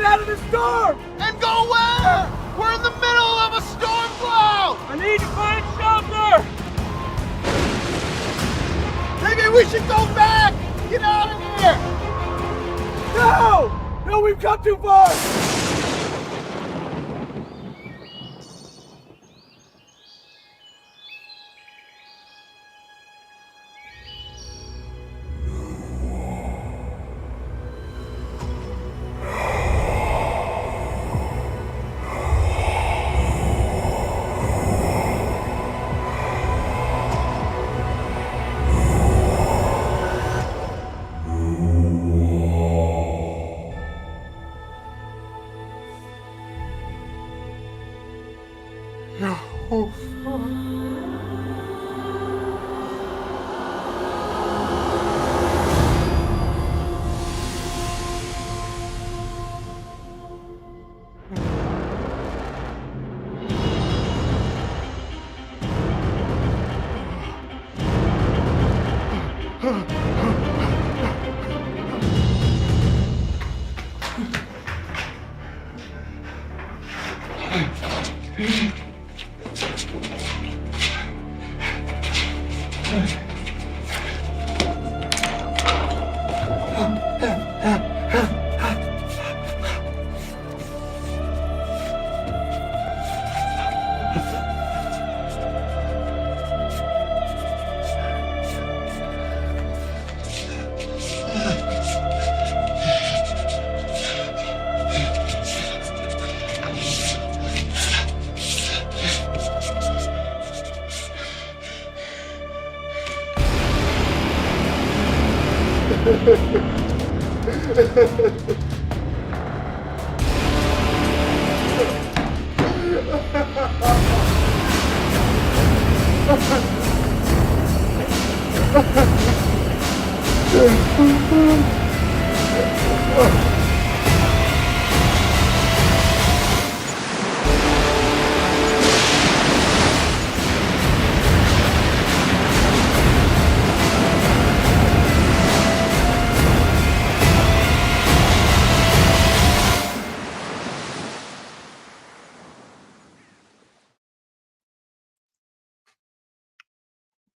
out of the storm! And go where? We're in the middle of a storm cloud! I need to find shelter! Maybe we should go back! Get out of here! No! No, we've come too far!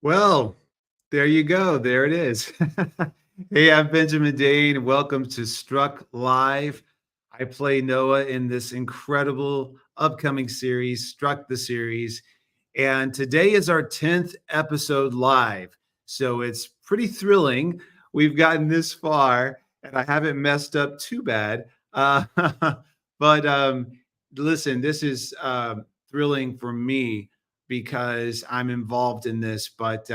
Well, there you go. There it is. Hey, I'm Benjamin Dane. Welcome to Struck Live. I play Noah in this incredible upcoming series, Struck the Series. And today is our 10th episode live. So it's pretty thrilling. We've gotten this far and I haven't messed up too bad. But listen, this is thrilling for me because I'm involved in this. But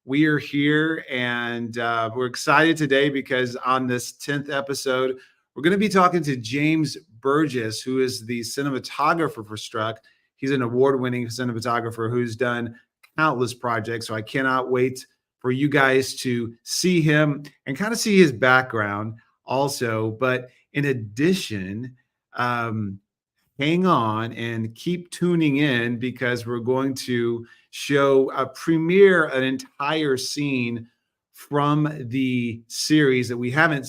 we are here and we're excited today because on this 10th episode, we're going to be talking to James Burgess, who is the cinematographer for Struck. He's an award-winning cinematographer who's done countless projects. So I cannot wait for you guys to see him and kind of see his background also. But in addition, hang on and keep tuning in because we're going to show a premiere an entire scene from the series that we haven't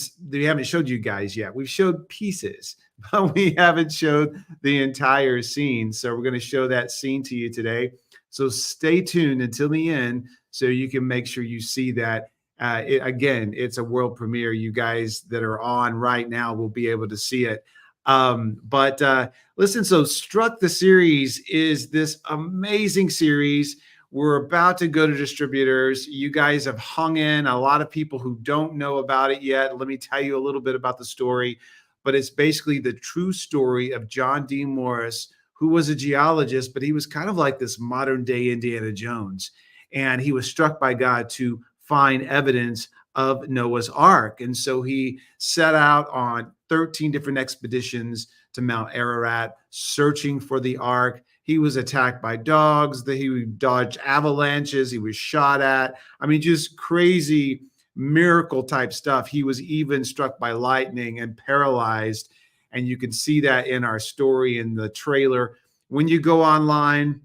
showed you guys yet. We've showed pieces, but we haven't showed the entire scene. So we're going to show that scene to you today. So stay tuned until the end so you can make sure you see that. Again, it's a world premiere. You guys that are on right now will be able to see it. But listen, so Struck the Series is this amazing series. We're about to go to distributors. You guys have hung in. A lot of people who don't know about it yet. Let me tell you a little bit about the story. But it's basically the true story of John D. Morris, who was a geologist, but he was kind of like this modern day Indiana Jones. And he was struck by God to find evidence of Noah's Ark. And so he set out on 13 different expeditions to Mount Ararat, searching for the Ark. He was attacked by dogs, he dodged avalanches, he was shot at. I mean, just crazy miracle type stuff. He was even struck by lightning and paralyzed. And you can see that in our story in the trailer. When you go online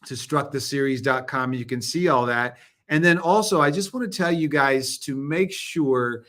to strucktheseries.com, you can see all that. And then also, I just want to tell you guys to make sure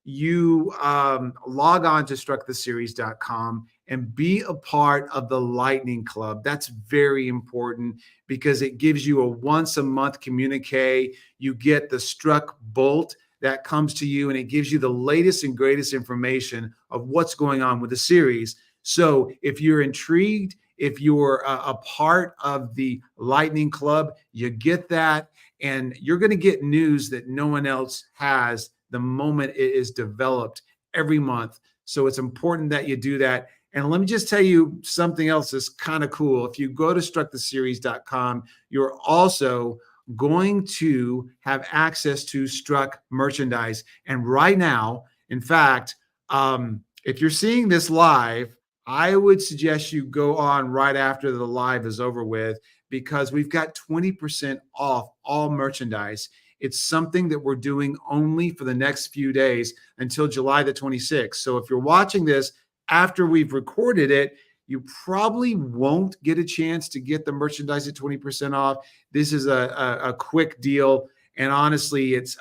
you log on to strucktheseries.com and be a part of the Lightning Club. That's very important because it gives you a once a month communique. You get the Struck Bolt that comes to you, and it gives you the latest and greatest information of what's going on with the series. So if you're intrigued, if you're a part of the Lightning Club, you get that, and you're going to get news that no one else has the moment it is developed every month. So it's important that you do that. And let me just tell you something else that's kind of cool. If you go to strucktheseries.com, you're also going to have access to Struck merchandise. And right now, in fact, if you're seeing this live, I would suggest you go on right after the live is over with, because we've got 20% off all merchandise. It's something that we're doing only for the next few days until July the 26th. So if you're watching this after we've recorded it, you probably won't get a chance to get the merchandise at 20% off. This is a quick deal. And honestly, it's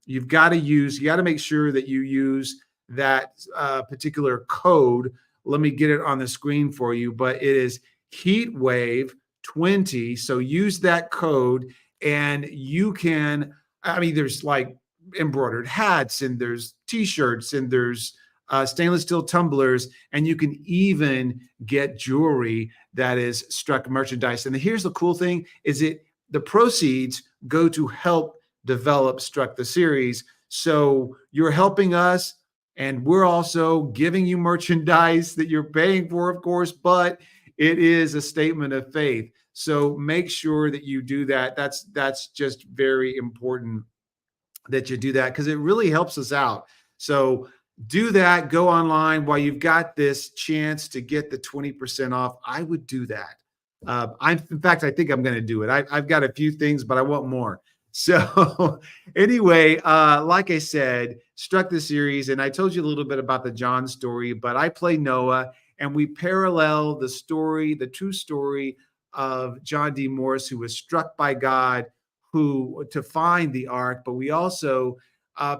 you got to make sure that you use that particular code. Let me get it on the screen for you, but it is Heatwave20. So use that code and you can, I mean, there's like embroidered hats and there's t-shirts and there's stainless steel tumblers, and you can even get jewelry that is Struck merchandise. And here's the cool thing is the proceeds go to help develop Struck the series. So you're helping us, and we're also giving you merchandise that you're paying for, of course, but it is a statement of faith. So make sure that you do that. That's just very important that you do that, because it really helps us out. So do that. Go online while you've got this chance to get the 20% off. I would do that. In fact, I think I'm going to do it. I've got a few things, but I want more. So anyway, like I said, Struck the series, and I told you a little bit about the John story, but I play Noah, and we parallel the story, the true story of John D. Morris, who was struck by God to find the ark, but we also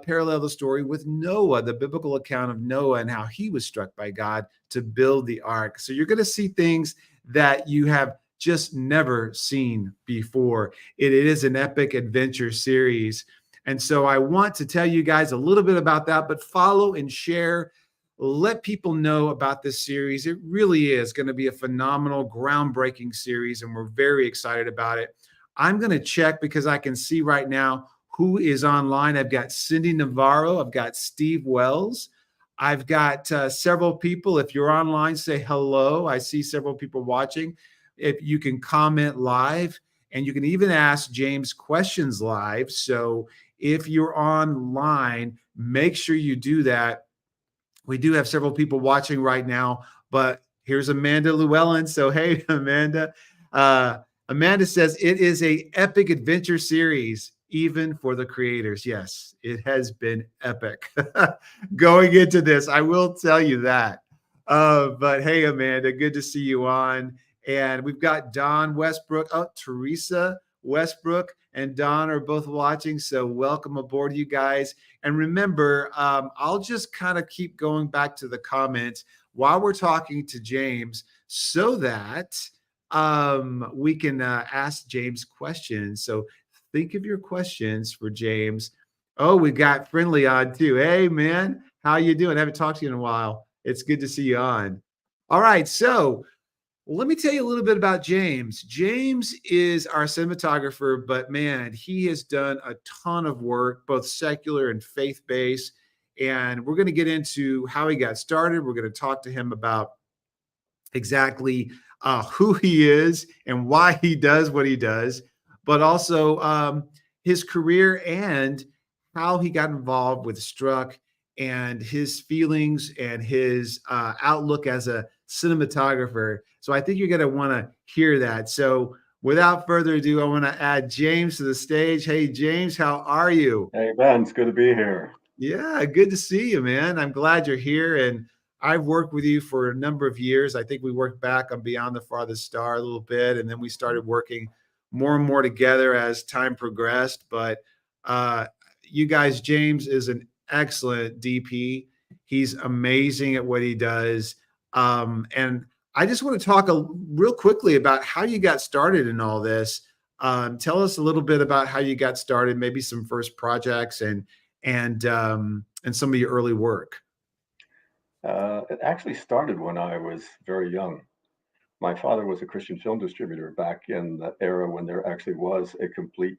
parallel the story with Noah, the biblical account of Noah and how he was struck by God to build the ark. So you're going to see things that you have just never seen before. It is an epic adventure series. And so I want to tell you guys a little bit about that, but follow and share. Let people know about this series. It really is going to be a phenomenal, groundbreaking series, and we're very excited about it. I'm going to check because I can see right now who is online. I've got Cindy Navarro. I've got Steve Wells. I've got several people. If you're online, say hello. I see several people watching. If you can comment live, and you can even ask James questions live. So if you're online, make sure you do that. We do have several people watching right now, but here's Amanda Llewellyn. So, hey, Amanda. Amanda says it is a epic adventure series, even for the creators. Yes, it has been epic going into this. I will tell you that. But hey, Amanda, good to see you on. And we've got Don Westbrook. Oh, Teresa Westbrook and Don are both watching. So welcome aboard, you guys. And remember, I'll just kind of keep going back to the comments while we're talking to James so that we can ask James questions. So think of your questions for James. Oh, we got Friendly on too. Hey, man, how you doing? I haven't talked to you in a while. It's good to see you on. All right, so let me tell you a little bit about James. James is our cinematographer, but man, he has done a ton of work, both secular and faith-based. And we're going to get into how he got started. We're going to talk to him about exactly who he is and why he does what he does, but also his career and how he got involved with Struck and his feelings and his outlook as a cinematographer. So I think you're going to want to hear that. So without further ado, I want to add James to the stage. Hey, James, how are you? Hey, Ben, it's good to be here. Yeah, good to see you, man. I'm glad you're here. And I've worked with you for a number of years. I think we worked back on Beyond the Farthest Star a little bit, and then we started working more and more together as time progressed. But you guys, James is an excellent DP. He's amazing at what he does. And I just want to talk real quickly about how you got started in all this. Tell us a little bit about how you got started, maybe some first projects and some of your early work. It actually started when I was very young. My father was a Christian film distributor back in the era when there actually was a complete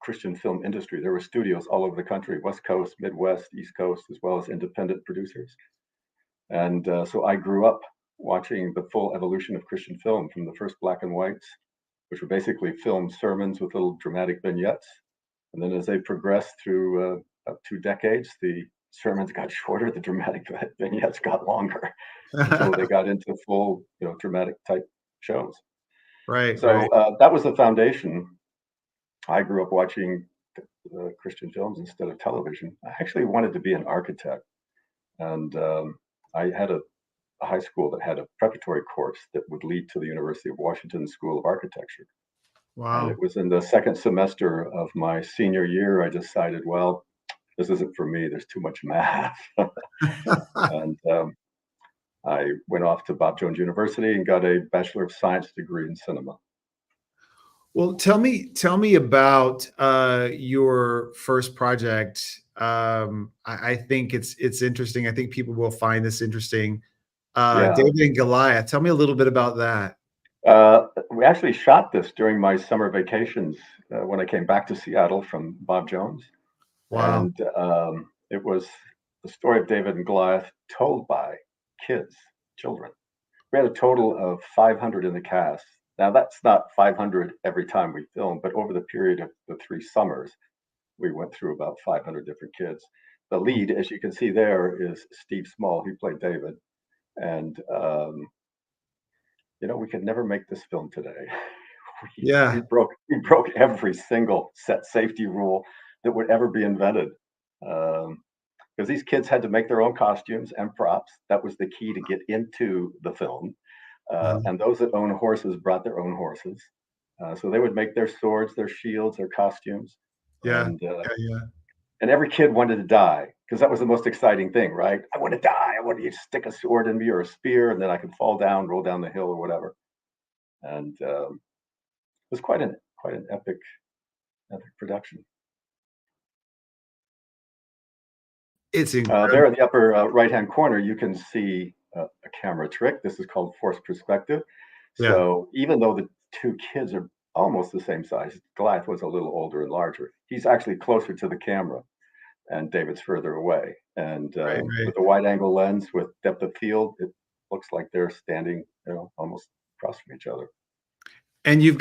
Christian film industry. There were studios all over the country, West Coast, Midwest, East Coast, as well as independent producers. And so I grew up watching the full evolution of Christian film from the first black and whites, which were basically filmed sermons with little dramatic vignettes. And then as they progressed through about 2 decades, the sermons got shorter, the dramatic vignettes got longer until they got into full, dramatic type shows. Right, So right. that was the foundation. I grew up watching Christian films instead of television. I actually wanted to be an architect, and I had a high school that had a preparatory course that would lead to the University of Washington School of Architecture. And it Wow. was in the second semester of my senior year, I decided, well, this isn't for me. There's too much math. And I went off to Bob Jones University and got a Bachelor of Science degree in cinema. Well, tell me about your first project. I think it's interesting. I think people will find this interesting. Yeah. David and Goliath. Tell me a little bit about that. We actually shot this during my summer vacations when I came back to Seattle from Bob Jones. Wow. And it was the story of David and Goliath told by kids, children. We had a total of 500 in the cast. Now, that's not 500 every time we filmed, but over the period of the 3 summers, we went through about 500 different kids. The lead, as you can see there, is Steve Small. He played David. And, we could never make this film today. we Yeah. broke every single set safety rule that would ever be invented. Because these kids had to make their own costumes and props. That was the key to get into the film. Uh-huh. And those that own horses brought their own horses. So they would make their swords, their shields, their costumes. Yeah. And Yeah. Yeah. and every kid wanted to die because that was the most exciting thing, right? I want to die. I want to stick a sword in me or a spear, and then I can fall down, roll down the hill, or whatever. And it was quite an epic production. It's There incredible. in the upper right-hand corner, you can see a camera trick. This is called forced perspective. Yeah. So even though the two kids are almost the same size, Goliath was a little older and larger. He's actually closer to the camera, and David's further away. And Right. Right. with a wide-angle lens with depth of field, it looks like they're standing, almost across from each other. And you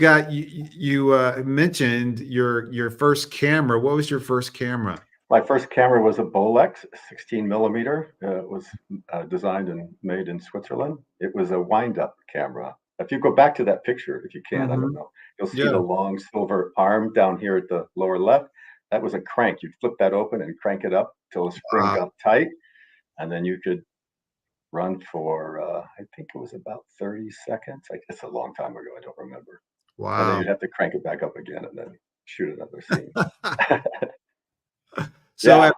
mentioned your first camera. What was your first camera? My first camera was a Bolex 16 millimeter. It was designed and made in Switzerland. It was a wind-up camera. If you go back to that picture, if you can, I don't Mhm. know, you'll see Yeah. the long silver arm down here at the lower left. That was a crank. You'd flip that open and crank it up till the spring Wow. got tight, and then you could run for, I think it was about 30 seconds. It's a long time ago. I don't remember. And then Wow. you'd have to crank it back up again and then shoot another scene. So Yeah.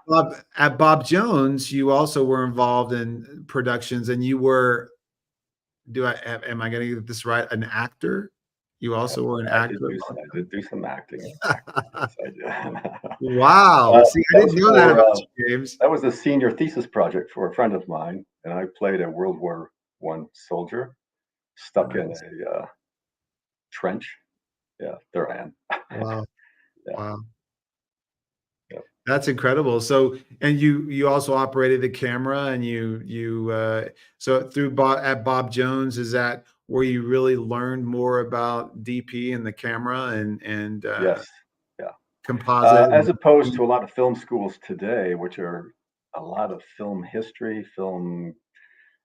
at Bob Jones, you also were involved in productions, and you were am I gonna get this right? An actor? You also were an I did actor do at Bob I did do some acting. Jones? Yes, I did. Wow. See, I That didn't was know that for about you, James. that was a senior thesis project for a friend of mine, and I played a World War One soldier stuck in Nice. a trench. Yeah, there I am. Wow. Yeah, Wow. yeah. That's incredible. So, and you also operated the camera, and so through at Bob Jones, is that where you really learned more about DP and the camera and Yes, yeah. composite As opposed and to a lot of film schools today, which are a lot of film history, film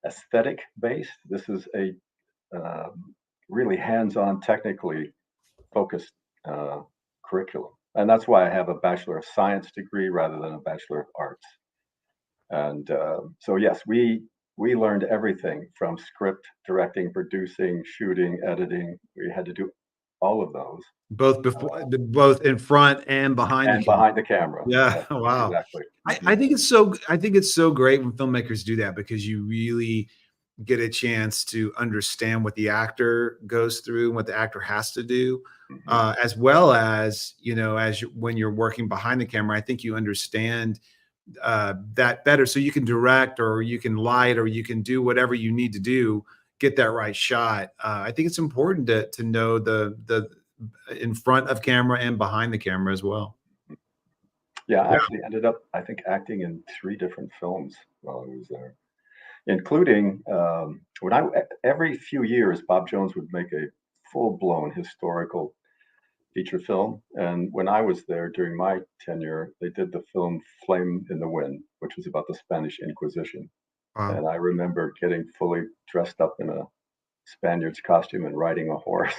aesthetic based. This is a really hands-on, technically focused uh, curriculum, and that's why I have a Bachelor of Science degree rather than a Bachelor of Arts. And so, yes, we learned everything from script, directing, producing, shooting, editing. We had to do all of those, Both before, both in front and behind the and camera. behind the camera. Yeah. Yes, Wow. exactly. I think it's so, I think it's so great when filmmakers do that, because you really get a chance to understand what the actor goes through and what the actor has to do, Mhm. as well as, as you, when you're working behind the camera, I think you understand that better, so you can direct, or you can light, or you can do whatever you need to do, get that right shot. I think it's important to know the in front of camera and behind the camera as well. Yeah, I Yeah. actually ended up, I think, acting in 3 different films while I was there, including, when every few years, Bob Jones would make a full-blown historical feature film, and when I was there during my tenure, they did the film Flame in the Wind, which was about the Spanish Inquisition, Wow. and I remember getting fully dressed up in a Spaniard's costume and riding a horse.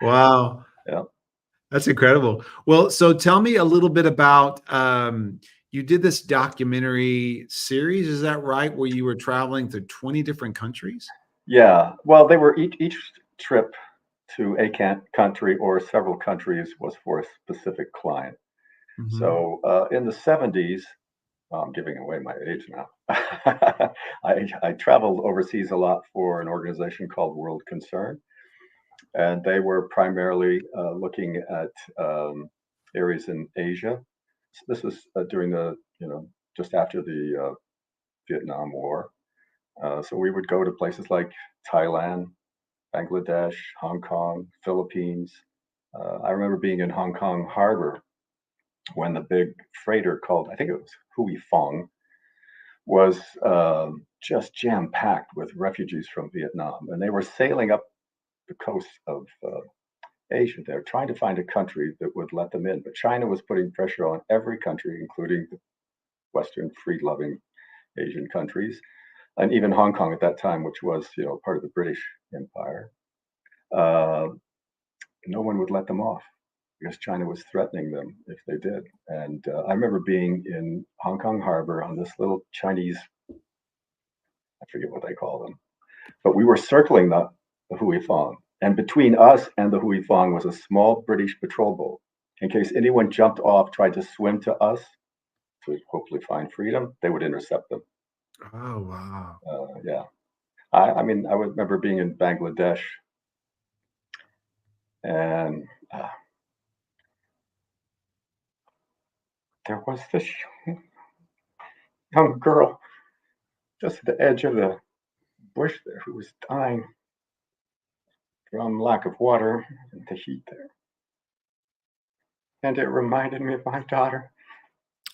Wow. Yeah. That's incredible. Well, so tell me a little bit about, you did this documentary series, is that right? Where you were traveling to 20 different countries? Yeah, well, they were each trip to a country or several countries was for a specific client. Mhm. So, in the 70s, I'm giving away my age now. I traveled overseas a lot for an organization called World Concern, and they were primarily looking at areas in Asia. So this was during the, just after the Vietnam War. So we would go to places like Thailand, Bangladesh, Hong Kong, Philippines. I remember being in Hong Kong harbor when the big freighter called, I think it was Hui Fong, was just jam packed with refugees from Vietnam. And they were sailing up the coast of Asia. They're trying to find a country that would let them in. But China was putting pressure on every country, including the Western free loving Asian countries, and even Hong Kong at that time, which was, part of the British Empire. Uh, no one would let them off because China was threatening them if they did. And I remember being in Hong Kong harbor on this little Chinese, I forget what they call them, but we were circling the Hui Fong. And between us and the Hui Fong was a small British patrol boat. In case anyone jumped off, tried to swim to us to hopefully find freedom, they would intercept them. Oh, wow. Yeah. I mean, I remember being in Bangladesh, and there was this young girl just at the edge of the bush there who was dying from lack of water and the heat there. And it reminded me of my daughter.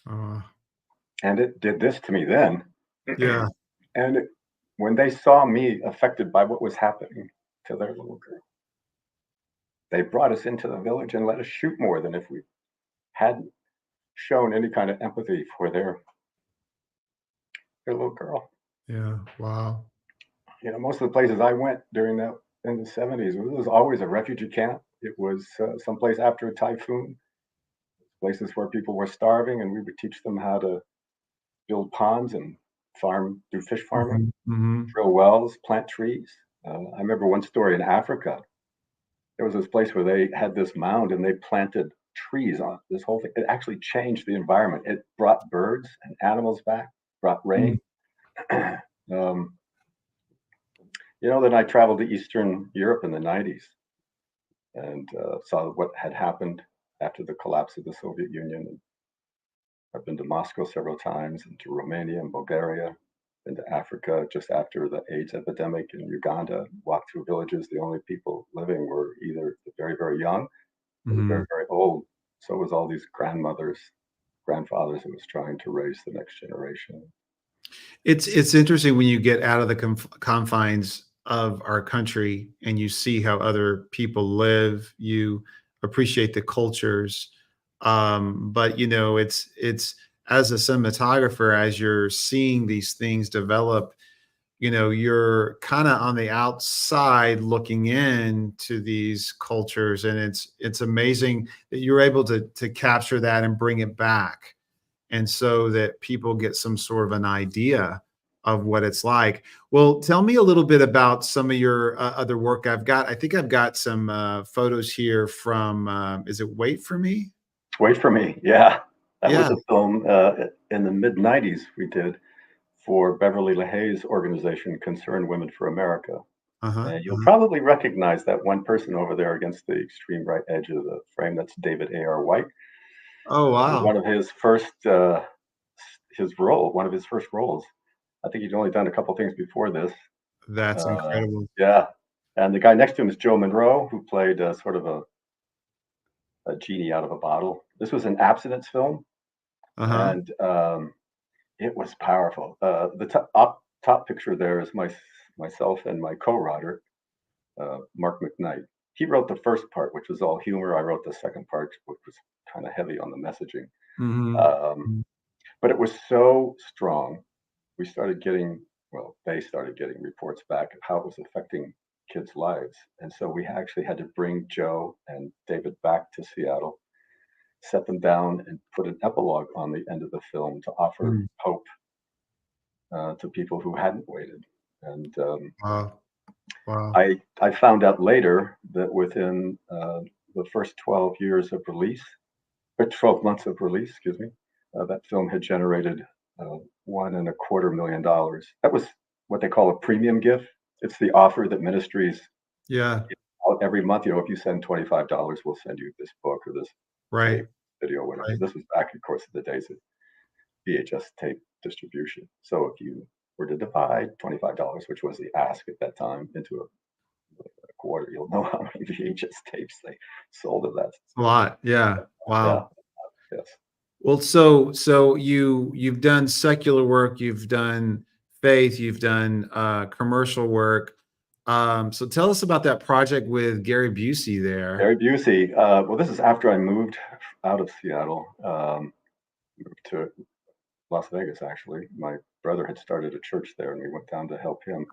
Uh, And it did this to me then. yeah. And when they saw me affected by what was happening to their little girl, they brought us into the village and let us shoot more than if we hadn't shown any kind of empathy for their little girl. Yeah. Wow. Most of the places I went during that in the 70s, it was always a refugee camp. It was someplace after a typhoon, places where people were starving, and we would teach them how to build ponds and do fish farming, Mhm, mhm. drill wells, plant trees. I remember one story in Africa. There was this place where they had this mound and they planted trees on this whole thing. It actually changed the environment. It brought birds and animals back, brought Mm. rain. um, then I traveled to Eastern Europe in the 90s and saw what had happened after the collapse of the Soviet Union. I've been to Moscow several times, and to Romania and Bulgaria, been to Africa just after the AIDS epidemic in Uganda, walked through villages. The only people living were either the very, very young or the very, Mhm. very old. So it was all these grandmothers, grandfathers who was trying to raise the next generation. It's interesting when you get out of the confines of our country and you see how other people live, you appreciate the cultures. But it's as a cinematographer, as you're seeing these things develop, you're kind of on the outside looking in to these cultures, and it's amazing that you're able to capture that and bring it back, and so that people get some sort of an idea of what it's like. Well, tell me a little bit about some of your other work. I think I've got some photos here from, is it Wait for Me? Wait for Me. Yeah. That was Yeah. a film in the mid 90s we did for Beverly LaHaye's organization, Concerned Women for America. Uh-huh. And you'll Uh-huh. probably recognize that one person over there against the extreme right edge of the frame. That's David A.R. White. Oh, One wow. of one of his first roles. I think he'd only done a couple things before this. That's Uh, incredible. yeah. And the guy next to him is Joe Monroe, who played sort of a genie out of a bottle. This was an abstinence film, Uh-huh. and it was powerful. The top picture there is myself and my co-writer, Mark McKnight. He wrote the first part, which was all humor. I wrote the second part, which was kind of heavy on the messaging. Mhm. Um, Mhm. but it was so strong. We started getting, well, they started getting reports back of how it was affecting kids' lives. And so we actually had to bring Joe and David back to Seattle, set them down, and put an epilogue on the end of the film to offer Mm. hope to people who hadn't waited. And Wow. Wow. I found out later that within the first 12 years of release, or 12 months of release, excuse me, that film had generated $1.25 million. That was what they call a premium gift. It's the offer that ministries Yeah. give out every month. If you send $25, we'll send you this book or this tape, Right. video, whatever. Right. This was back, of course, in the days of VHS tape distribution. So if you were to divide $25, which was the ask at that time, into a quarter, you'll know how many VHS tapes they sold of that. A lot. Yeah. Yeah, Wow. yes. Well, so you've done secular work, you've done faith, you've done commercial work. So tell us about that project with Gary Busey there. Gary Busey. Well, this is after I moved out of Seattle, moved to Las Vegas, actually. My brother had started a church there, and we went down to help him.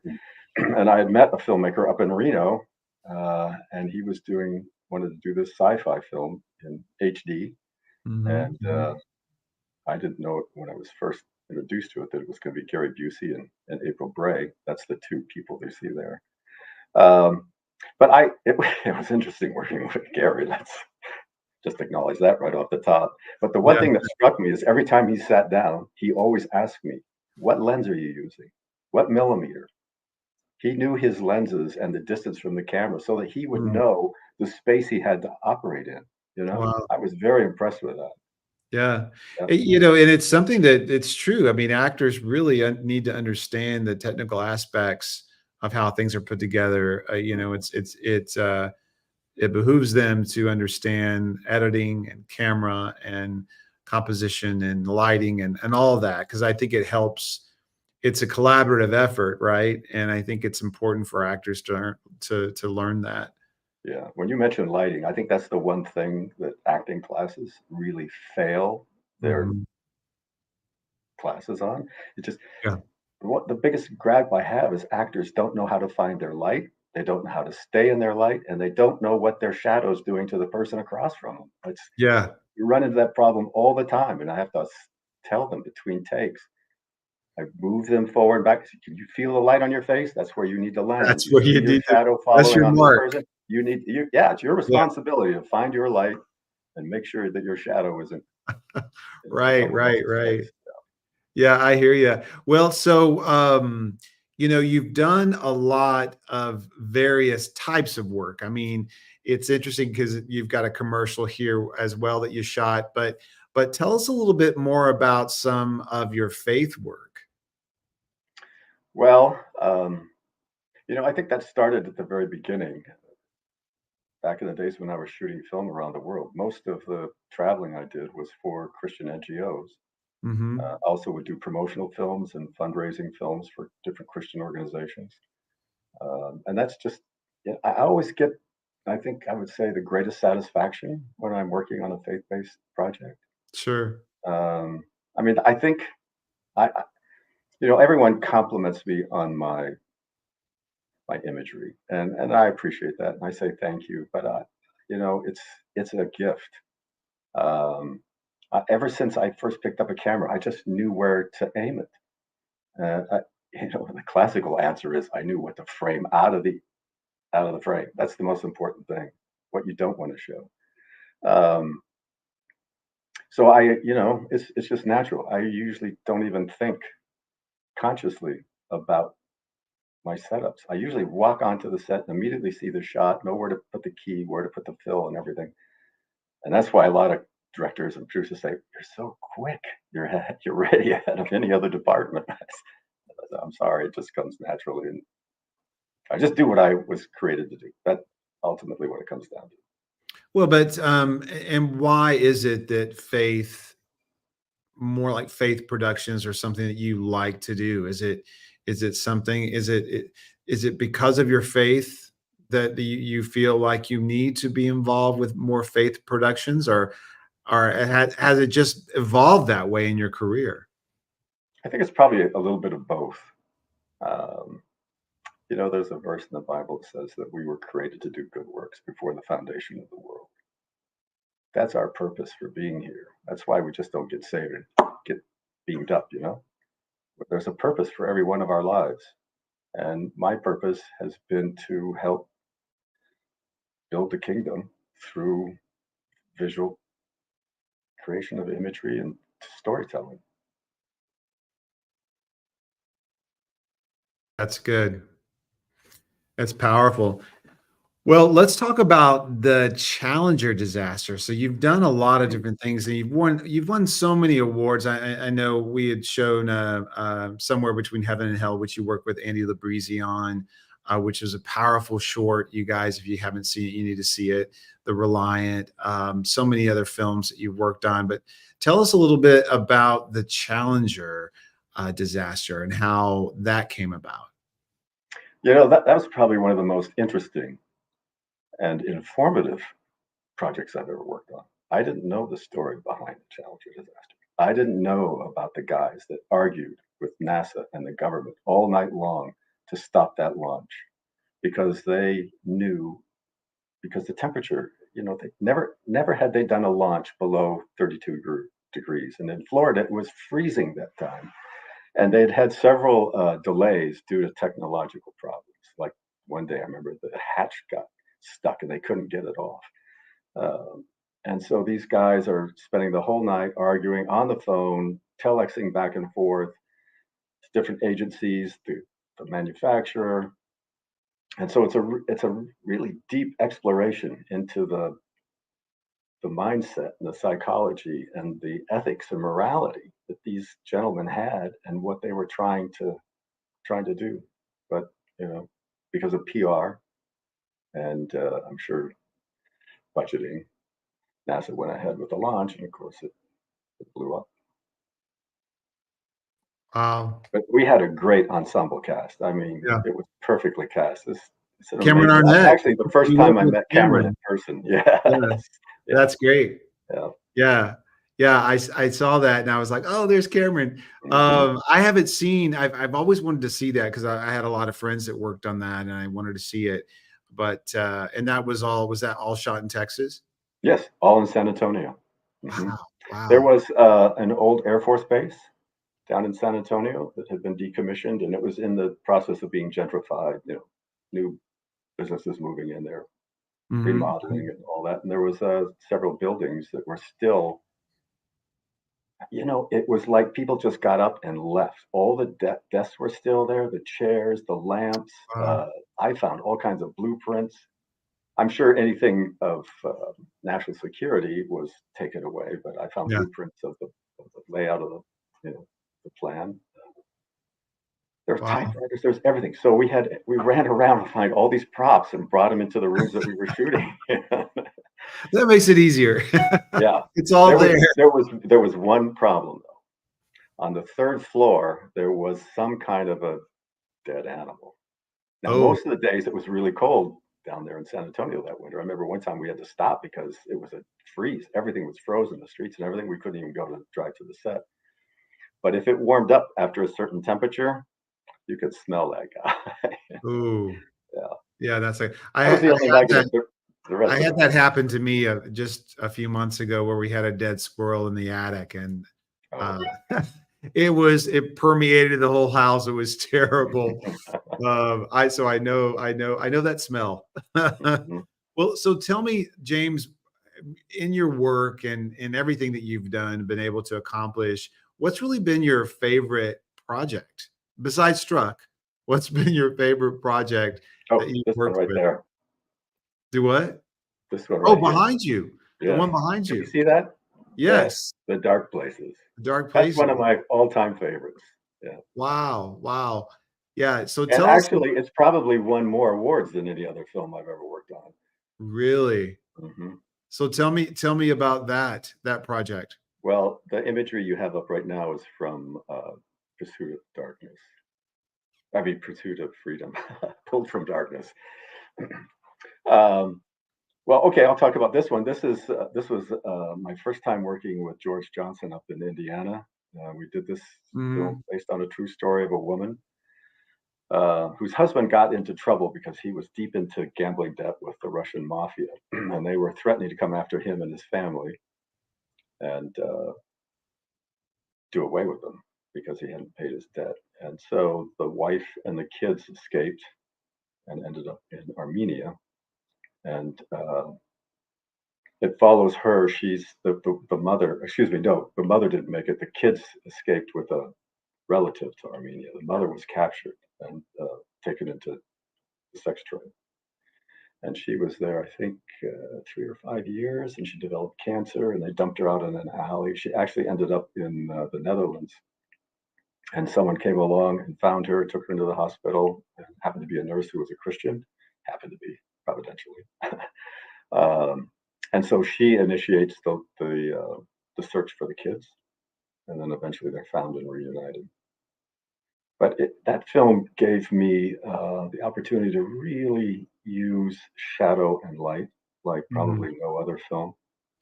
And I had met a filmmaker up in Reno, and he was wanted to do this sci-fi film in HD. Mhm, And mhm. I didn't know it when I was first introduced to it that it was going to be Gary Busey and April Bray. That's the two people they see there. Um, but it was interesting working with Gary. Let's just acknowledge that right off the top. But the one Yeah, thing that struck me is every time he sat down, he always asked me, "What lens are you using? What millimeter?" He knew his lenses and the distance from the camera so that he would mm, know the space he had to operate in. wow. I was very impressed with that. Yeah. Yeah. And it's something that it's true. I mean, actors really need to understand the technical aspects of how things are put together. It behooves them to understand editing and camera and composition and lighting and all of that because I think it helps. It's a collaborative effort, right? And I think it's important for actors to learn that. Yeah. When you mention lighting, I think that's the one thing that acting classes really fail their Mhm. classes on. It just Yeah. what the biggest gripe I have is actors don't know how to find their light. They don't know how to stay in their light, and they don't know what their shadow's doing to the person across from them. Yeah. You run into that problem all the time, and I have to tell them between takes. I move them forward and back. Can you feel the light on your face? That's where you need to land. That's You what see you your need to shadow that's following your on this mark. person. Yeah, it's your Yeah. responsibility to find your light and make sure that your shadow isn't Right, someone right, else's right. face. Yeah, I hear you. Well, so, you've done a lot of various types of work. I mean, it's interesting because you've got a commercial here as well that you shot, but tell us a little bit more about some of your faith work. Well, I think that started at the very beginning. Back in the days when I was shooting film around the world, most of the traveling I did was for Christian NGOs. Mhm. Also would do promotional films and fundraising films for different Christian organizations. And that's just, yeah, I always get, I think I would say the greatest satisfaction when I'm working on a faith-based project. Sure. Um, I mean, I think everyone compliments me on my imagery, and I appreciate that, and I say thank you. But it's a gift. Um, ever since I first picked up a camera, I just knew where to aim it. the classical answer is I knew what to frame out of the frame. That's the most important thing. What you don't want to show. Um, so it's just natural. I usually don't even think consciously about my setups. I usually walk onto the set and immediately see the shot, know where to put the key, where to put the fill, and everything. And that's why a lot of directors and producers say, "You're so quick. You're ready ahead of any other department." I'm sorry, it just comes naturally, and I just do what I was created to do. That's ultimately what it comes down to. Well, but and why is it that more like faith productions are something that you like to do? Is it something? Is it because of your faith that you feel like you need to be involved with more faith productions, or has it just evolved that way in your career? I think it's probably a little bit of both. Um, there's a verse in the Bible that says that we were created to do good works before the foundation of the world. That's our purpose for being here. That's why we just don't get saved and get beamed up. But there's a purpose for every one of our lives. And my purpose has been to help build the kingdom through visual creation of imagery and storytelling. That's good. That's powerful. Well, let's talk about the Challenger disaster. So you've done a lot of different things, and you've won so many awards. I know we had shown Somewhere Between Heaven and Hell, which you worked with Andy Labrizi on, which is a powerful short. You guys, if you haven't seen it, you need to see it. The Reliant, so many other films that you've worked on. But tell us a little bit about the Challenger disaster and how that came about. That was probably one of the most interesting and informative projects I've ever worked on. I didn't know the story behind the Challenger disaster. I didn't know about the guys that argued with NASA and the government all night long to stop that launch because they knew, because the temperature, they never had they done a launch below 32 degrees. And in Florida, it was freezing that time. And they'd had several delays due to technological problems. Like one day, I remember the hatch got stuck and they couldn't get it off. And so these guys are spending the whole night arguing on the phone, telexing back and forth to different agencies, the manufacturer. And so it's a really deep exploration into the mindset and the psychology and the ethics and morality that these gentlemen had and what they were trying to do. But because of PR and I'm sure budgeting, NASA went ahead with the launch, and of course it blew up. Wow. But we had a great ensemble cast. I mean, Yeah. it was perfectly cast. It's an Cameron amazing. Arnett. Actually, the first You time worked I with met Cameron in Cameron. person. Yes. Yeah, Yeah. that's great. Yeah. Yeah. Yeah, I saw that and I was like, "Oh, there's Cameron." Mhm. I haven't seen I've always wanted to see that because I had a lot of friends that worked on that and I wanted to see it. But, and that was that all shot in Texas? Yes, all in San Antonio. Mhm. Wow, There wow. was an old Air Force base down in San Antonio that had been decommissioned, and it was in the process of being gentrified. New businesses moving in there, Mhm, remodeling mhm. and all that. And there was several buildings that were still, it was like people just got up and left. All the desks were still there, the chairs, the lamps. Wow. I found all kinds of blueprints. I'm sure anything of national security was taken away, but I found Yeah, blueprints of the layout of the plan. There's wow. typewriters, there's everything. So we ran around to find all these props and brought them into the rooms that we were shooting. That makes it easier. Yeah. It's all There was there. there was one problem though. On the third floor, there was some kind of a dead animal. Now, Oh, most of the days it was really cold down there in San Antonio that winter. I remember one time we had to stop because it was a freeze. Everything was frozen, the streets and everything. We couldn't even go to drive to the set. But if it warmed up after a certain temperature, you could smell that guy. ooh. Yeah. Yeah, that's like That was the only had that negative. The rest I of had it that was, happen to me, just a few months ago where we had a dead squirrel in the attic and, uh, oh, It permeated the whole house. It was terrible. I know that smell. Mhm. Well, so tell me, James, in your work and in everything that you've done, been able to accomplish, what's really been your favorite project besides Struck? What's been your favorite project that Oh, you've this one worked right with? there. Do what? This one Oh, right here. behind you, the Yes. one behind Can you you. see that? Yes, Yes, the dark places. Dark That's one of Places. my all-time favorites. Yeah. Wow, wow. Yeah. So And tell us. actually, it's probably won more awards than any other film I've ever worked on. Really. Mhm. So tell me about that project. Well, the imagery you have up right now is from Pursuit of Darkness. I mean, Pursuit of Freedom, pulled from darkness. Um, well, okay, I'll talk about this one. This was my first time working with George Johnson up in Indiana. We did this film Mhm. based on a true story of a woman whose husband got into trouble because he was deep into gambling debt with the Russian mafia, and they were threatening to come after him and his family and do away with him because he hadn't paid his debt. And so the wife and the kids escaped and ended up in Armenia. And it follows her. She's the mother. Excuse me, no, the mother didn't make it. The kids escaped with a relative to Armenia. The mother was captured and taken into the sex trade. And she was there, I think, 3 or 5 years, and she developed cancer. And they dumped her out in an alley. She actually ended up in the Netherlands, and someone came along and found her, took her into the hospital, and happened to be a nurse who was a Christian, happened to be providentially. um, and so she initiates the search for the kids, and then eventually they're found and reunited. But that film gave me the opportunity to really use shadow and light like Mhm. probably no other film.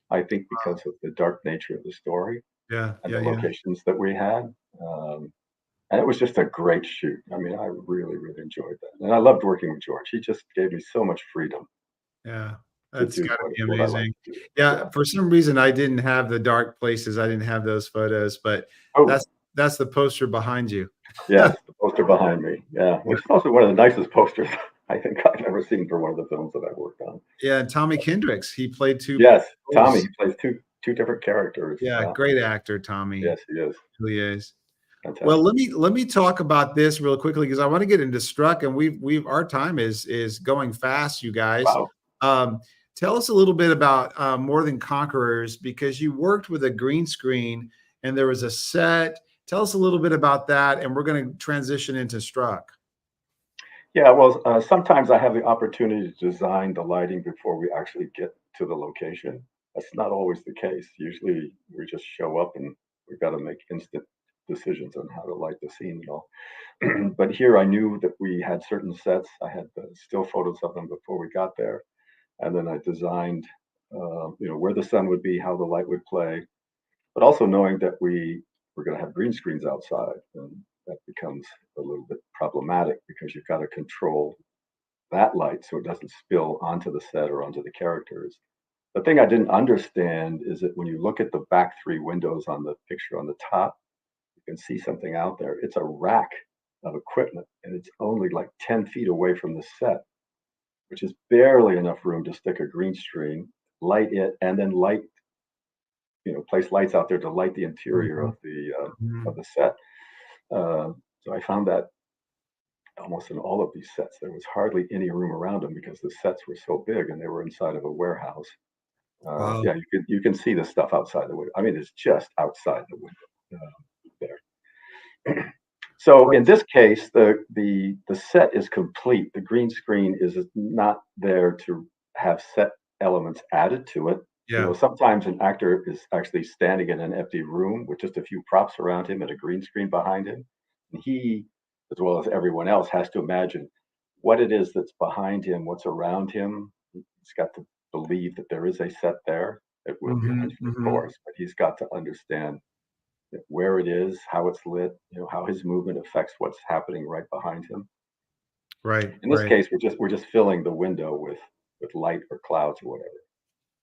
I think because of the dark nature of the story Yeah, and yeah, the yeah, locations that we had. And it was just a great shoot. I mean, I really, really enjoyed that. And I loved working with George. He just gave me so much freedom yeah. to That's do gotta be what I like amazing. to do. Yeah, Yeah. for some reason, I didn't have the dark places. I didn't have those photos, but Oh, that's that's the poster behind you. yes, the poster behind me. Yeah, Yeah, which is also one of the nicest posters I think I've ever seen for one of the films that I've worked on. yeah, and Tommy Kendricks, he played 2 Yes, Tommy, roles. he plays two different characters. Yeah, great actor, Tommy. Yes, he is. Really is. Well, Fantastic. let me talk about this real quickly because I want to get into Struck, and we've our time is going fast, you guys. Wow. Um, tell us a little bit about More Than Conquerors because you worked with a green screen and there was a set. Tell us a little bit about that, and we're going to transition into Struck. Yeah, well, sometimes I have the opportunity to design the lighting before we actually get to the location. That's not always the case. Usually we just show up and we've got to make instant decisions on how to light the scene and all. But here I knew that we had certain sets. I had the still photos of them before we got there. And then I designed, where the sun would be, how the light would play, but also knowing that we were going to have green screens outside. And that becomes a little bit problematic because you've got to control that light so it doesn't spill onto the set or onto the characters. The thing I didn't understand is that when you look at the back three windows on the picture on the top, you can see something out there. It's a rack of equipment and it's only like 10 feet away from the set, which is barely enough room to stick a green screen, light it, and then place lights out there to light the interior Mhm, of the mhm. set. So I found that almost in all of these sets, there was hardly any room around them because the sets were so big and they were inside of a warehouse. Wow. Yeah, you can see the stuff outside the window. I mean, it's just outside the window there. So in this case, the set is complete. The green screen is not there to have set elements added to it. Yeah. Sometimes an actor is actually standing in an empty room with just a few props around him and a green screen behind him. And he, as well as everyone else, has to imagine what it is that's behind him, what's around him. He's got to believe that there is a set there. It will be Mhm, eventually, of mhm. course, but he's got to understand where it is, how it's lit, how his movement affects what's happening right behind him. Right, In this right. case, we're just filling the window with light or clouds or whatever.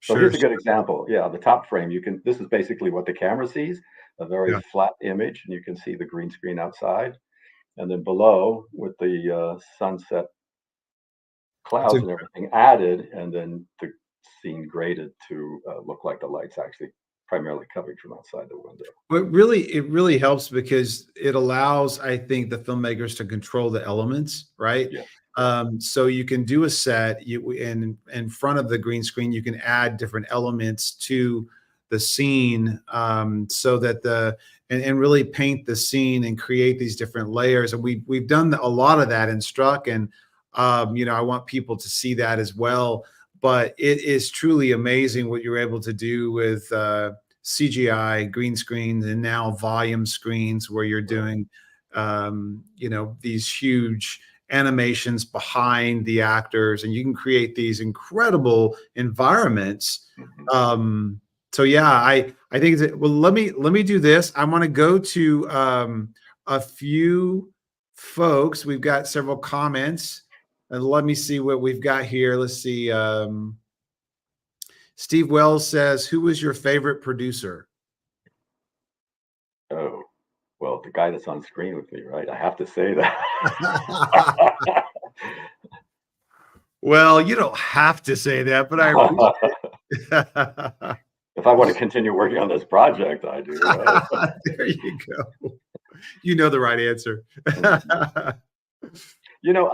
So Sure, here's a good sure. example. Yeah, the top frame, this is basically what the camera sees, a very Yeah, flat image, and you can see the green screen outside. And then below, with the sunset it's clouds a and everything added, and then the scene graded to look like the light's actually primarily coming from outside the window. But it really helps because it allows, I think, the filmmakers to control the elements, right? Yes, yes. So you can do a set, in front of the green screen, you can add different elements to the scene, so that and really paint the scene and create these different layers. And we've done a lot of that in Struck, and I want people to see that as well. But it is truly amazing what you're able to do with CGI, green screens, and now volume screens where you're Right. doing, these huge animations behind the actors, and you can create these incredible environments. Mhm. So yeah, I think well, let me do this. I want to go to a few folks. We've got several comments, and let me see what we've got here. Let's see. Steve Wells says, "Who was your favorite producer?" Oh, well, the guy that's on screen with me, right? I have to say that. Well, you don't have to say that, but I appreciate it. If I want to continue working on this project, I do, right? There you go. You know the right answer. Mhm. You know,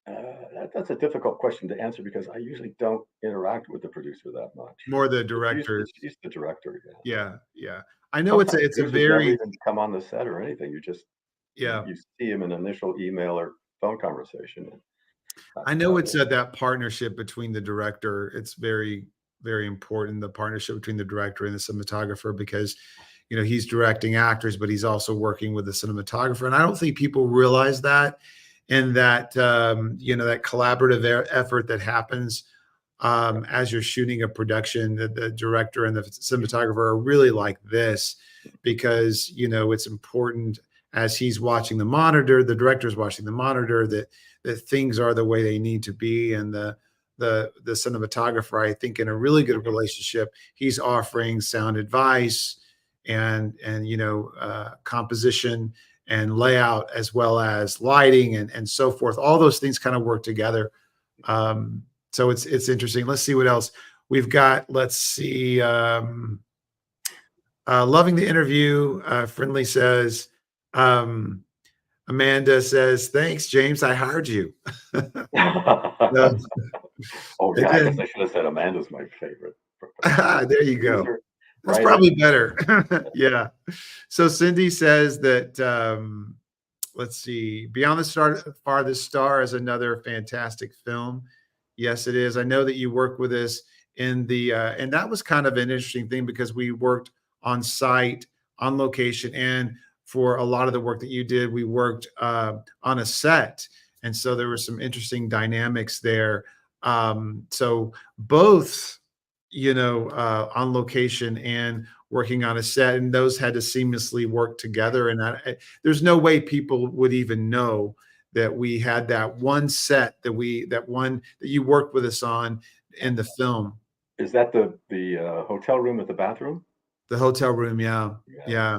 So that's a difficult question to answer because I usually don't interact with the producer that much. more the It's director. it's the director, yeah. Yeah, yeah. I know Sometimes it's a producers never very even come on the set or anything. You just yeah. you see him in an initial email or phone conversation, and I that's know about it's it. that partnership between the director. It's very, very important, the partnership between the director and the cinematographer, because he's directing actors, but he's also working with the cinematographer. And I don't think people realize that, and that that collaborative effort that happens as you're shooting a production. The director and the cinematographer are really like this, because it's important, as he's watching the monitor, the director's watching the monitor, that things are the way they need to be, and the cinematographer, I think, in a really good relationship, he's offering sound advice and composition and layout, as well as lighting and so forth. All those things kind of work together. um, so it's interesting. Let's see what else we've got. Let's see. Loving the interview. Friendly says, um, Amanda says, "Thanks, James. I hired you." No, Oh and yeah, I guess then I should have said Amanda's my favorite professional there you go. producer, That's writer. probably better. Yeah. So Cindy says that let's see, Beyond the Farthest Star is another fantastic film. Yes, it is. I know that you worked with us in and that was kind of an interesting thing, because we worked on site, on location, and for a lot of the work that you did, we worked on a set. And so there were some interesting dynamics there. So both, on location and working on a set, and those had to seamlessly work together. And there's no way people would even know that we had that one set that you worked with us on in the film. Is that the hotel room with the bathroom? The hotel room, yeah, Yeah. yeah.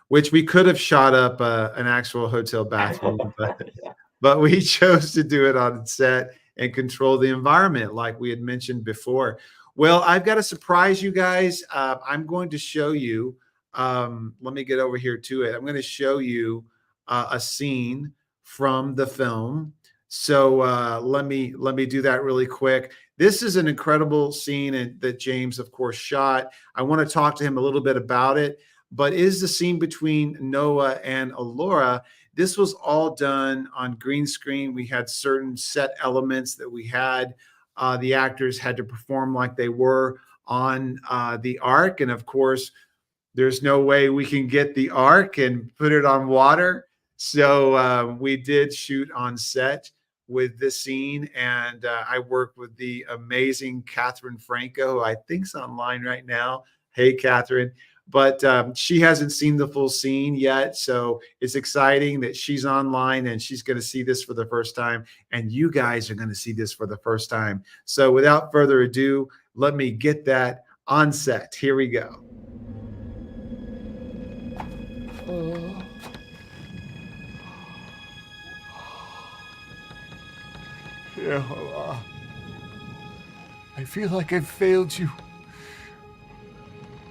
Which we could have shot up an actual hotel bathroom, Yeah. but we chose to do it on set and control the environment, like we had mentioned before. Well, I've got to surprise you guys. I'm going to show you. Let me get over here to it. I'm going to show you a scene from the film. So let me do that really quick. This is an incredible scene that James, of course, shot. I want to talk to him a little bit about it. But is the scene between Noah and Alora? This was all done on green screen. We had certain set elements that we had. The actors had to perform like they were on the ark. And of course, there's no way we can get the ark and put it on water. So we did shoot on set with this scene. And I worked with the amazing Catherine Franco, who I think's online right now. Hey, Catherine. but she hasn't seen the full scene yet. So it's exciting that she's online and she's going to see this for the first time. And you guys are going to see this for the first time. So without further ado, let me get that on set. Here we go. Ya Allah. I feel like I've failed you.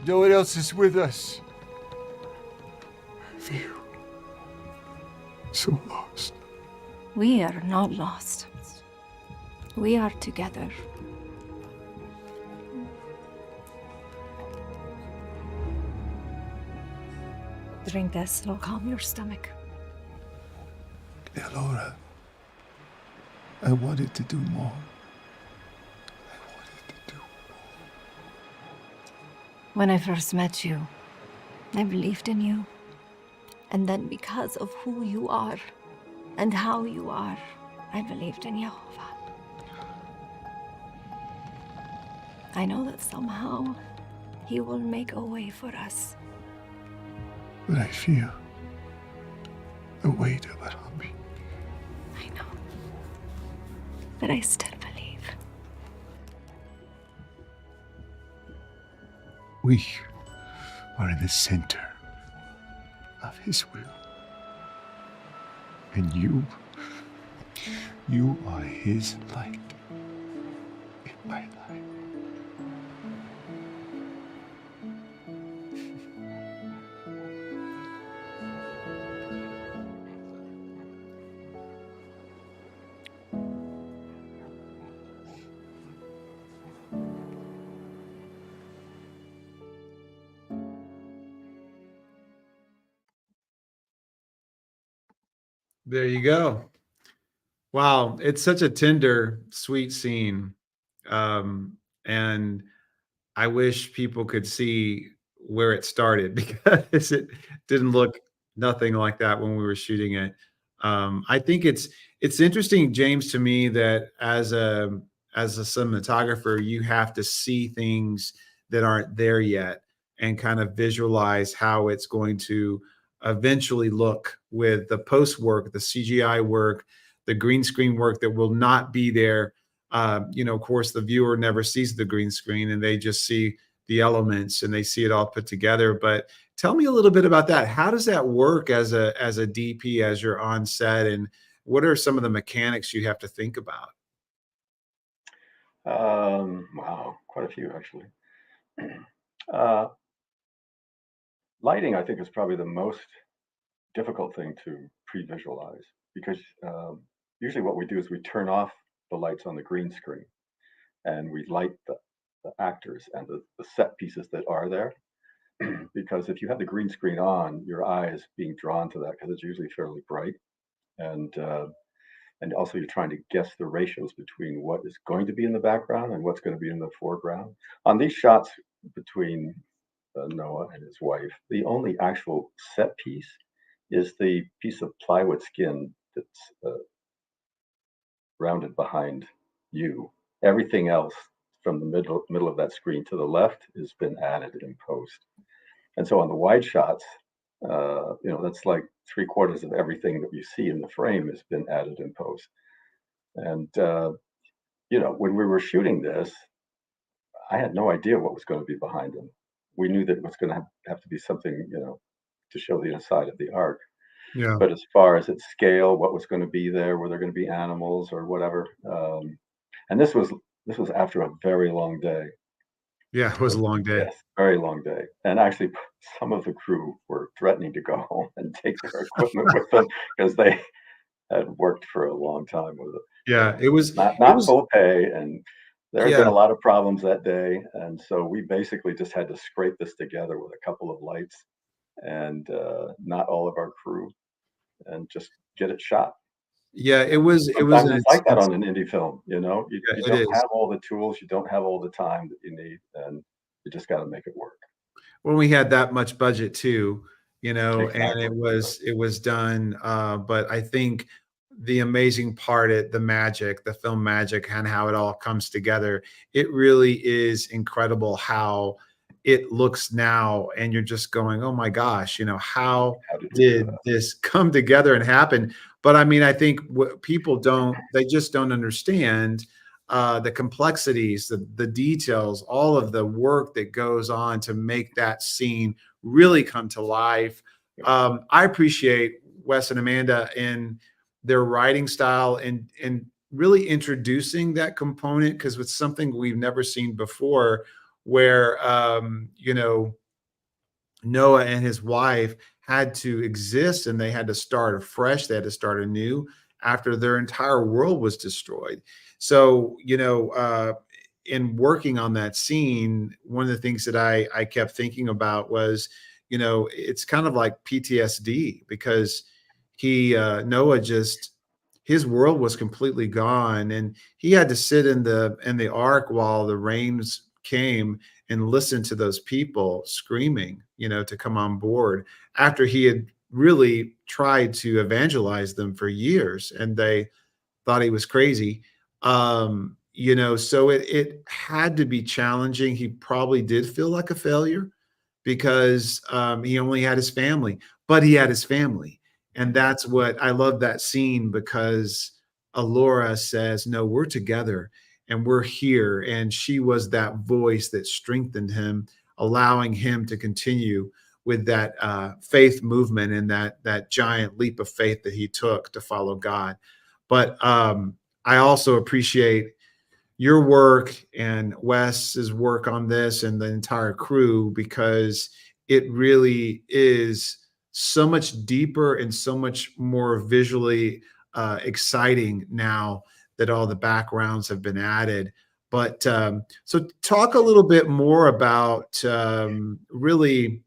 No one else is with us. I feel so lost. We are not lost. We are together. Drink this, it'll calm your stomach. Elora, I wanted to do more. I wanted to do When I first met you, I believed in you. And then because of who you are and how you are, I believed in Yehovah. I know that somehow he will make a way for us. but I feel the weight of it on me. I know. But I still believe. We are in the center of his will. And you are his light in my life. There you go. Wow, it's such a tender, sweet scene. And I wish people could see where it started because it didn't look nothing like that when we were shooting it. I think it's interesting, James, to me that as a cinematographer, you have to see things that aren't there yet and kind of visualize how it's going to eventually look with the post work, the CGI work, the green screen work that will not be there. Of course, the viewer never sees the green screen and they just see the elements and they see it all put together. But tell me a little bit about that. How does that work as a DP as you're on set, and what are some of the mechanics you have to think about? Wow, quite a few actually. Uh, Lighting, I think, is probably the most difficult thing to pre-visualize because usually what we do is we turn off the lights on the green screen and we light the actors and the set pieces that are there. Because if you have the green screen on, your eye is being drawn to that because it's usually fairly bright, and also you're trying to guess the ratios between what is going to be in the background and what's going to be in the foreground. On these shots between Noah and his wife, the only actual set piece is the piece of plywood skin that's rounded behind you. Everything else from the middle of that screen to the left has been added in post. And so on the wide shots, that's like 3/4 of everything that you see in the frame has been added in post. And when we were shooting this, I had no idea what was going to be behind them. We knew that it was going to have to be something, to show the inside of the ark. Yeah. But as far as its scale, what was going to be there, were there going to be animals or whatever? And this was after a very long day. Yeah, it was a long day. Yes, very long day. And actually, some of the crew were threatening to go home and take their equipment with them because they had worked for a long time with it. Yeah, it was Not it not was full pay, and there had been yeah. a lot of problems that day, and so we basically just had to scrape this together with a couple of lights and not all of our crew, and just get it shot. Yeah, it And was sometimes an it's like that intense. on an indie film, you Yeah, it don't is. have all the tools, you don't have all the time that you need, and you just got to make it work. When we had that much budget too, and Exactly. it was done. But I think the amazing part, the magic, the film magic, and how it all comes together, it really is incredible how it looks now, and you're just going, "Oh my gosh, how How did we do did that? this come together and happen?" But I mean, I think what people don't they just don't understand, the complexities, the details, all of the work that goes on to make that scene really come to life. Yeah. I appreciate Wes and Amanda in their writing style and really introducing that component because it's something we've never seen before where Noah and his wife had to exist and they had to start afresh. They had to start anew after their entire world was destroyed. So, in working on that scene, one of the things that I kept thinking about was, it's kind of like PTSD because Noah just his world was completely gone and he had to sit in the ark while the rains came and listen to those people screaming, to come on board after he had really tried to evangelize them for years and they thought he was crazy. So it had to be challenging. He probably did feel like a failure because he only had his family, but he had his family. And that's what I love that scene because Alora says, "No, we're together and we're here." And she was that voice that strengthened him, allowing him to continue with that faith movement and that giant leap of faith that he took to follow God. But I also appreciate your work and Wes's work on this and the entire crew because it really is so much deeper and so much more visually exciting now that all the backgrounds have been added. But so talk a little bit more about really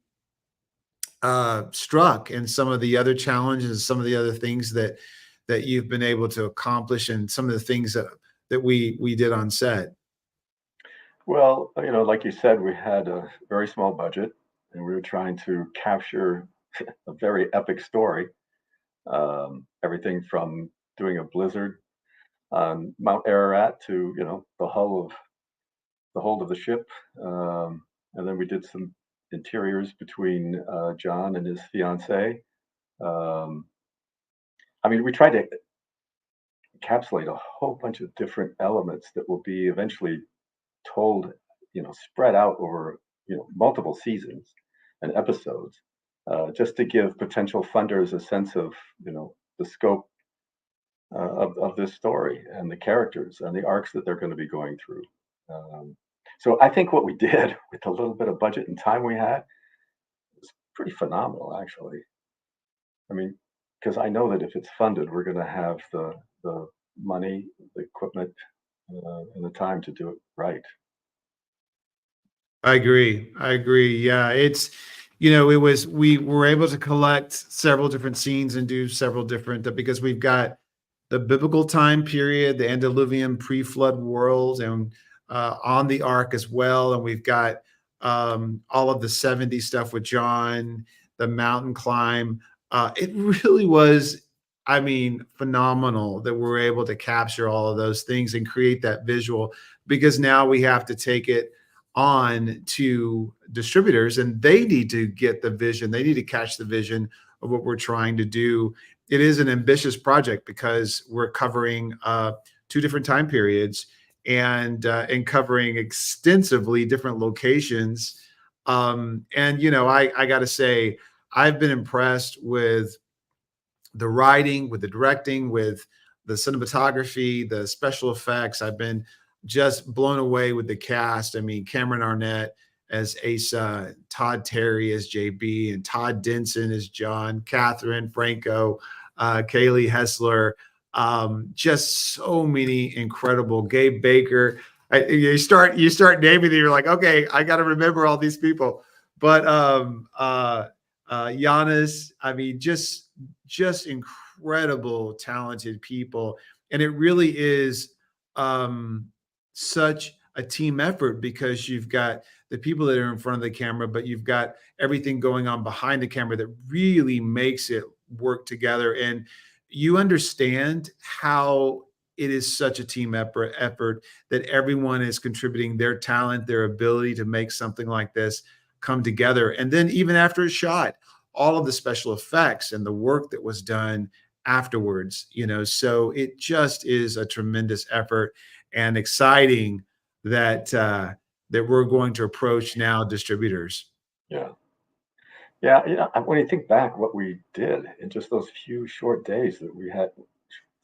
struck and some of the other challenges, some of the other things that you've been able to accomplish, and some of the things that we did on set. Well, like you said, we had a very small budget, and we were trying to capture a very epic story. Everything from doing a blizzard on Mount Ararat to the hold of the ship, and then we did some interiors between John and his fiancee. Um, I mean, we tried to encapsulate a whole bunch of different elements that will be eventually told, spread out over, multiple seasons and episodes, just to give potential funders a sense of, the scope of this story and the characters and the arcs that they're going to be going through. Um, so I think what we did with the little bit of budget and time we had was pretty phenomenal, actually. I mean, because I know that if it's funded, we're going to have the money, the equipment, and the time to do it right. I agree. I agree. Yeah, we were able to collect several different scenes and do several different because we've got the biblical time period, the antediluvian pre-flood world, and on the ark as well. And we've got all of the 70s stuff with John, the mountain climb. It really was, I mean, phenomenal that we were able to capture all of those things and create that visual because now we have to take it on to distributors and they need to get the vision. They need to catch the vision of what we're trying to do. It is an ambitious project because we're covering two different time periods and covering extensively different locations. I got to say, I've been impressed with the writing, with the directing, with the cinematography, the special effects. I've been just blown away with the cast. I mean, Cameron Arnett as Asa, Todd Terry as JB, and Todd Denson as John, Catherine Franco, Kaylee Hessler. Just so many incredible. Gabe Baker. You start naming it. You're like, okay, I got to remember all these people. But Giannis, I mean, just incredible, talented people, and it really is such a team effort because you've got the people that are in front of the camera, but you've got everything going on behind the camera that really makes it work together. And you understand how it is such a team effort that everyone is contributing their talent, their ability to make something like this come together. And then even after it's shot, all of the special effects and the work that was done afterwards, so it just is a tremendous effort and exciting that we're going to approach now distributors. Yeah. Yeah, when you think back what we did in just those few short days that we had,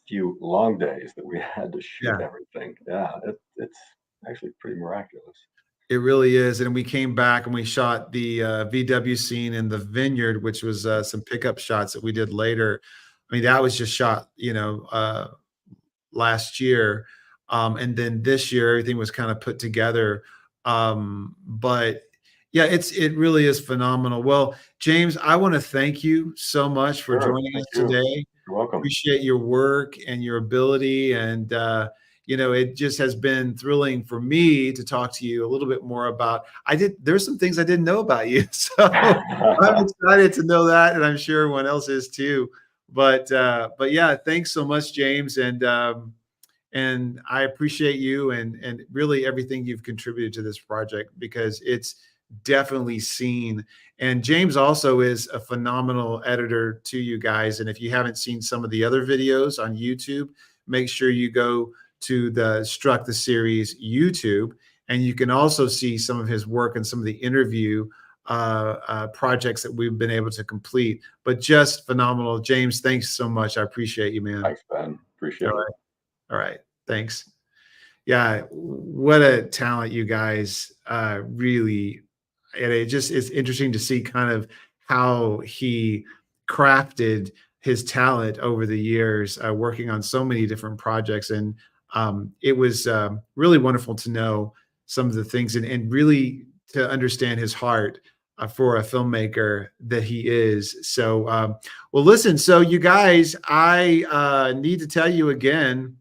few long days that we had to shoot Yeah. everything. Yeah, it's actually pretty miraculous. It really is, and we came back and we shot the, VW scene in the vineyard, which was, some pickup shots that we did later. I mean, that was just shot, last year, and then this year, everything was kinda put together, but yeah, it really is phenomenal. Well, James, I wanna thank you so much for Sure. joining Thank us you. today. You're welcome. Appreciate your work and your ability, and, it just has been thrilling for me to talk to you a little bit more about there's some things I didn't know about you, so I'm excited to know that, and I'm sure everyone else is too. But yeah, thanks so much, James, and I appreciate you and really everything you've contributed to this project because it's definitely seen. And James also is a phenomenal editor to you guys. And if you haven't seen some of the other videos on YouTube, make sure you go to the Struck the Series YouTube, and you can also see some of his work and some of the interview projects that we've been able to complete. But just phenomenal, James. Thanks so much. I appreciate you, man. Thanks, Ben. All Appreciate it. right. All right. Thanks. Yeah, what a talent you guys really, and it just is interesting to see kind of how he crafted his talent over the years, working on so many different projects. And it was really wonderful to know some of the things and really to understand his heart for a filmmaker that he is. So, well, listen, so you guys, I need to tell you again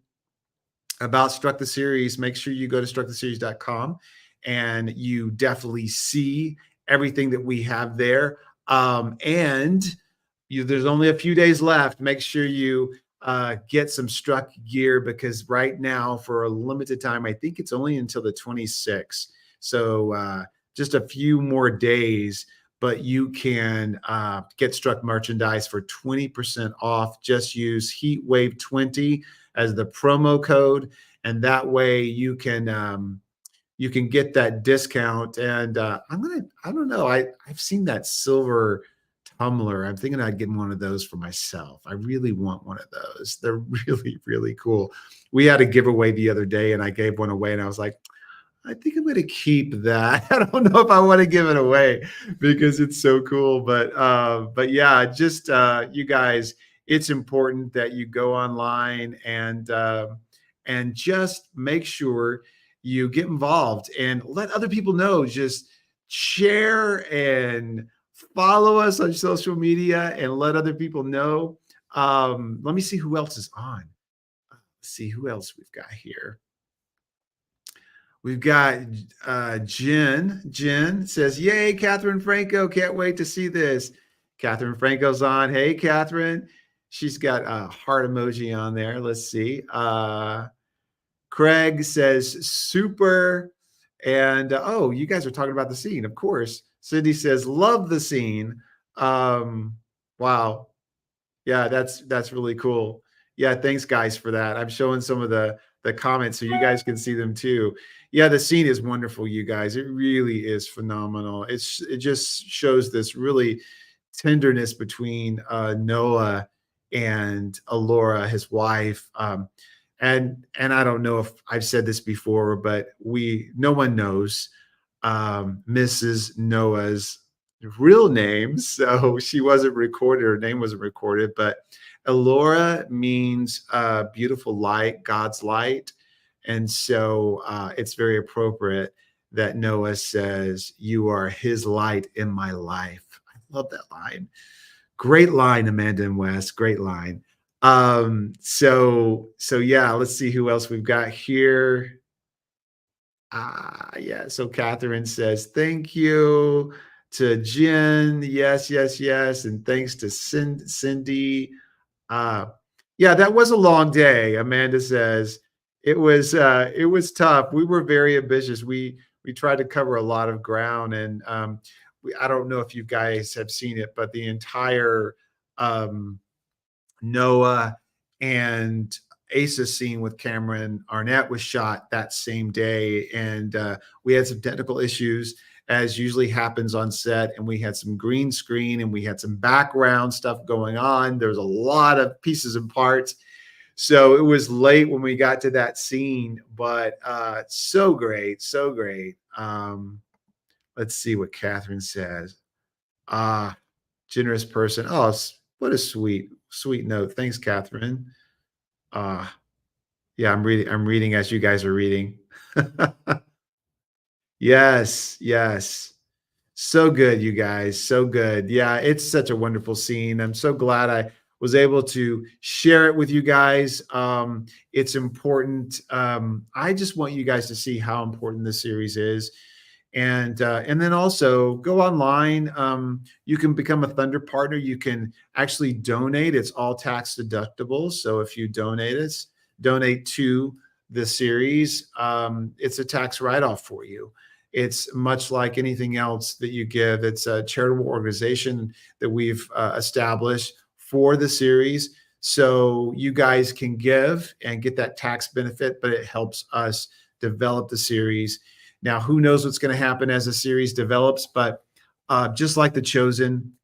about Struck the Series, make sure you go to strucktheseries.com and you definitely see everything that we have there. And there's only a few days left. Make sure you get some Struck gear because right now, for a limited time, I think it's only until the 26th. So just a few more days, but you can get Struck merchandise for 20% off. Just use Heatwave20 as the promo code, and that way you can get that discount. And I don't know, I've seen that silver tumbler. I'm thinking I'd get one of those for myself. I really want one of those. They're really, really cool. We had a giveaway the other day, and I gave one away, and I was like, I think I'm going to keep that. I don't know if I want to give it away because it's so cool. But yeah, just you guys, it's important that you go online and just make sure you get involved and let other people know. Just share and follow us on social media and let other people know. Let me see who else is on. Let's see who else we've got here. We've got Jen. Jen says, "Yay, Catherine Franco! Can't wait to see this." Catherine Franco's on. Hey, Catherine. She's got a heart emoji on there. Let's see. Craig says, "Super." And oh, you guys are talking about the scene, of course. Cindy says, "Love the scene." Wow. Yeah, that's really cool. Yeah, thanks guys for that. I'm showing some of the comments so you guys can see them too. Yeah, the scene is wonderful, you guys. It really is phenomenal. It just shows this really tenderness between Noah and Alora, his wife. And I don't know if I've said this before, but no one knows Mrs. Noah's real name, so she wasn't recorded. Her name wasn't recorded, but Elora means beautiful light, God's light, and so it's very appropriate that Noah says, "You are His light in my life." I love that line. Great line, Amanda and Wes. Great line. So yeah, let's see who else we've got here. Yeah. So Catherine says, "Thank you to Jen. Yes, yes, yes. And thanks to Cindy." Uh, Yeah, that was a long day, Amanda says. It was tough. We were very ambitious. We tried to cover a lot of ground, and I don't know if you guys have seen it, but the entire um, Noah and Asa scene with Cameron Arnett was shot that same day, and we had some technical issues, as usually happens on set, and we had some green screen and we had some background stuff going on. There's a lot of pieces and parts, so it was late when we got to that scene, but so great, so great. Let's see what Catherine says. Ah, generous person. Oh, what a sweet note. Thanks, Catherine. Uh, yeah, I'm reading as you guys are reading. Yes, yes. So good, you guys. So good. Yeah, it's such a wonderful scene. I'm so glad I was able to share it with you guys. It's important. I just want you guys to see how important this series is. And then also go online. You can become a Thunder partner. You can actually donate. It's all tax deductible. So if you donate to the series, it's a tax write-off for you. It's much like anything else that you give. It's a charitable organization that we've established for the series. So you guys can give and get that tax benefit, but it helps us develop the series. Now, who knows what's going to happen as the series develops, but just like The Chosen,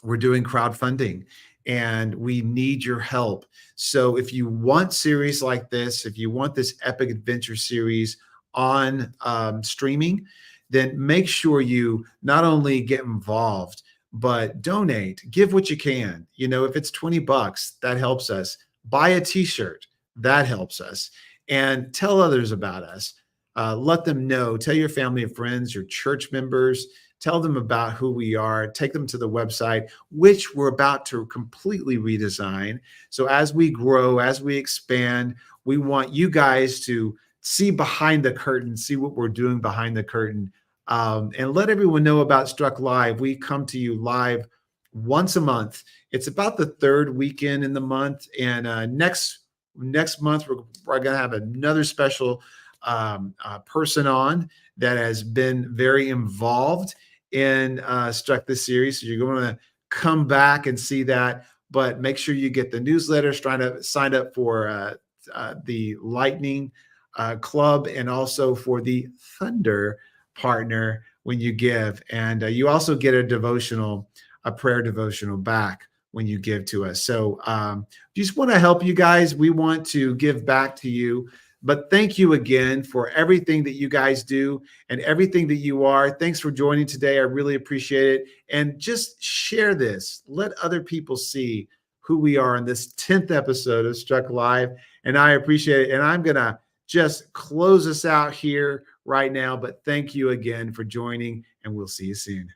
we're doing crowdfunding and we need your help. So if you want series like this, if you want this epic adventure series on streaming, then make sure you not only get involved, but donate, give what you can. You know, if it's $20, that helps us. Buy a t-shirt, that helps us. And tell others about us. Let them know, tell your family and friends, your church members, tell them about who we are, take them to the website, which we're about to completely redesign. So as we grow, as we expand, we want you guys to see behind the curtain, see what we're doing behind the curtain, and let everyone know about Struck Live. We come to you live once a month. It's about the third weekend in the month. And next month, we're going to have another special person on that has been very involved in Struck this series. So you're going to come back and see that, but make sure you get the newsletters, trying to sign up for the Lightning Club and also for the Thunder partner when you give. And you also get a prayer devotional back when you give to us. So just want to help you guys. We want to give back to you. But thank you again for everything that you guys do and everything that you are. Thanks for joining today. I really appreciate it. And just share this. Let other people see who we are in this 10th episode of Struck Live. And I appreciate it. And I'm going to just close us out here right now. But thank you again for joining, and we'll see you soon.